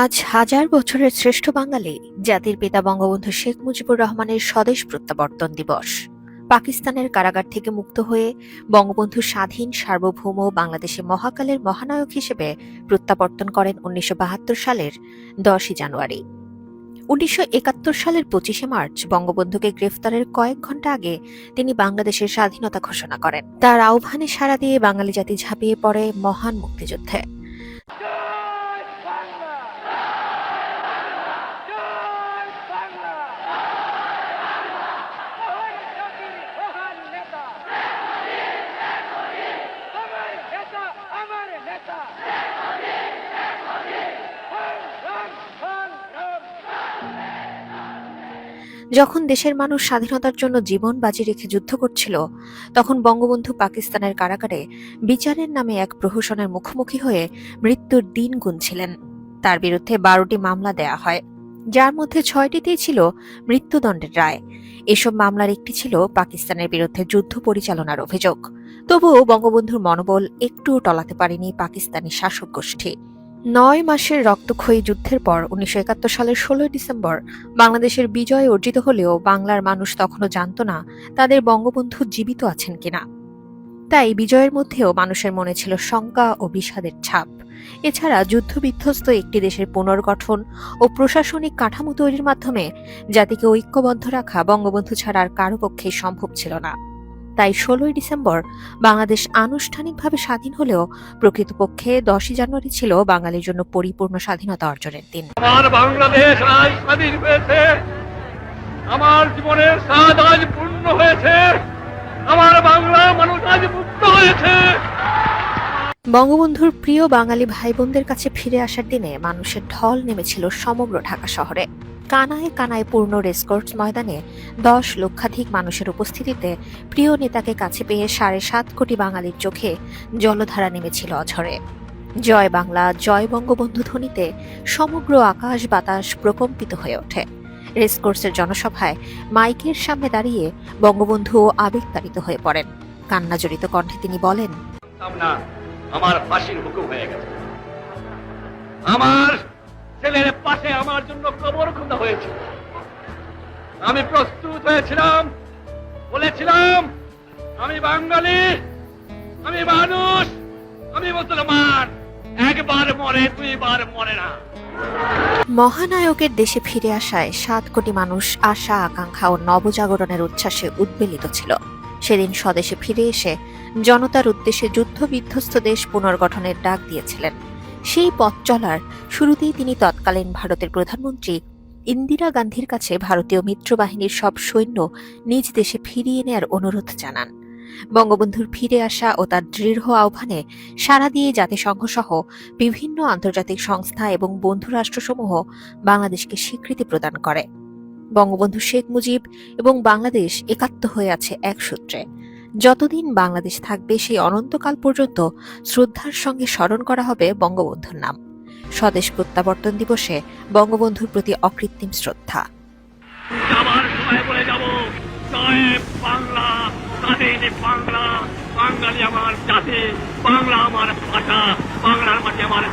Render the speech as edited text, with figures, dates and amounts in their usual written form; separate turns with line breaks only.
আজ হাজার বছরের শ্রেষ্ঠ বাঙালি জাতির পিতা বঙ্গবন্ধু শেখ মুজিবুর রহমানের স্বদেশ প্রত্যাবর্তন দিবস। পাকিস্তানের কারাগার থেকে মুক্ত হয়ে বঙ্গবন্ধু স্বাধীন সার্বভৌম বাংলাদেশে মহাকালের মহানায়ক হিসেবে প্রত্যাবর্তন করেন ১৯৭২ সালের ১০ই জানুয়ারি। ১৯৭১ সালের ২৫শে মার্চ বঙ্গবন্ধুকে গ্রেফতারের কয়েক ঘণ্টা আগে তিনি বাংলাদেশের স্বাধীনতা ঘোষণা করেন। তার আহ্বানে সাড়া দিয়ে বাঙালি জাতি ঝাঁপিয়ে পড়ে মহান মুক্তিযুদ্ধে। যখন দেশের মানুষ স্বাধীনতার জন্য জীবন বাজি রেখে যুদ্ধ করছিল, তখন বঙ্গবন্ধু পাকিস্তানের কারাগারে বিচারের নামে এক প্রহসনের মুখোমুখি হয়ে মৃত্যুর দিন গুনছিলেন। তার বিরুদ্ধে ১২টি মামলা দেয়া হয়, যার মধ্যে ৬টিতেই ছিল মৃত্যুদণ্ডের রায়। এসব মামলার একটি ছিল পাকিস্তানের বিরুদ্ধে যুদ্ধ পরিচালনার অভিযোগ। তবুও বঙ্গবন্ধুর মনোবল একটুও টলাতে পারেনি পাকিস্তানি শাসক গোষ্ঠী। ৯ মাসের রক্তক্ষয়ী যুদ্ধের পর ১৯৭১ সালের ১৬ ডিসেম্বর বাংলাদেশের বিজয় অর্জিত হলেও বাংলার মানুষ তখনও জানত না তাদের বঙ্গবন্ধু জীবিত আছেন কিনা। তাই বিজয়ের মধ্যেও মানুষের মনে ছিল শঙ্কা ও বিষাদের ছাপ। এছাড়া যুদ্ধবিধ্বস্ত একটি দেশের পুনর্গঠন ও প্রশাসনিক কাঠামো তৈরির মাধ্যমে জাতিকে ঐক্যবদ্ধ রাখা বঙ্গবন্ধু ছাড়া আর কারো পক্ষেই সম্ভব ছিল না। তাই ১৬ই ডিসেম্বর বাংলাদেশ আনুষ্ঠানিকভাবে স্বাধীন হলেও প্রকৃতপক্ষে ১০ই জানুয়ারি ছিল বাঙালির জন্য পরিপূর্ণ স্বাধীনতা অর্জনের দিন।
আমার বাংলাদেশ আজ স্বাধীন হয়েছে, আমার জীবনের স্বাদ আজ পূর্ণ হয়েছে, আমার বাংলা মানুষ আজ মুক্ত হয়েছে।
বঙ্গবন্ধুর প্রিয় বাঙালি ভাই বোনদের কাছে ফিরে আসার দিনে মানুষের ঢল নেমেছিল সমগ্র ঢাকা শহরে। কানায় কানায় পূর্ণ রেসকোর্স ময়দানে ১০ লক্ষাধিক মানুষের উপস্থিতিতে প্রিয় নেতাকে কাছে পেয়ে ৭.৫ কোটি বাঙালির চোখে জলধারা নেমেছিল অঝরে। জয় বাংলা, জয় বঙ্গবন্ধু ধ্বনিতে সমগ্র আকাশ বাতাস প্রকম্পিত হয়ে ওঠে। রেসকোর্সের জনসভায় মাইকের সামনে দাঁড়িয়ে বঙ্গবন্ধু আবেগতাড়িত হয়ে পড়েন। কান্নাজড়িত কণ্ঠে তিনি বলেন,
আমার ফাঁসির হুকুম হয়ে গেছে, আমার ছেলের পাশে আমার জন্য কবর খোঁজা হয়েছে। আমি প্রস্তুত হয়েছিলাম, বলেছিলাম আমি বাঙালি, আমি মানুষ, আমি মুসলমান, একবার মরে ২ বার মরে না।
মহানায়কের দেশে ফিরে আসায় ৭ কোটি মানুষ আশা আকাঙ্ক্ষা ও নবজাগরণের উচ্ছ্বাসে উদ্বেলিত ছিল। সেদিন স্বদেশে ফিরে এসে জনতার উদ্দেশ্যে যুদ্ধবিধ্বস্ত দেশ পুনর্গঠনের ডাক দিয়েছিলেন। সেই পথ চলার শুরুতেই তিনি তৎকালীন ভারতের প্রধানমন্ত্রী ইন্দিরা গান্ধীর কাছে ভারতীয় মিত্রবাহিনীর সব সৈন্য নিজ দেশে ফিরিয়ে নেয়ার অনুরোধ জানান। বঙ্গবন্ধুর ফিরে আসা ও তার দৃঢ় আহ্বানে সাড়া দিয়ে জাতিসংঘ সহ বিভিন্ন আন্তর্জাতিক সংস্থা এবং বন্ধু রাষ্ট্রসমূহ বাংলাদেশকে স্বীকৃতি প্রদান করে। বঙ্গবন্ধু শেখ মুজিব এবং বাংলাদেশ একাত্ম হয়ে আছে এক সূত্রে। যতদিন বাংলাদেশ থাকবে সেই অনন্তকাল পর্যন্ত শ্রদ্ধার সঙ্গে স্মরণ করা হবে বঙ্গবন্ধুর নাম। স্বদেশ প্রত্যাবর্তন দিবসে বঙ্গবন্ধুর প্রতি অকৃত্রিম শ্রদ্ধা।
যাবার সময় বলে যাব, জয় বাংলা, স্বাধীন বাংলা, বাঙালি আমার জাতি, বাংলা আমার ভাষা, বাংলার মাঝে আমার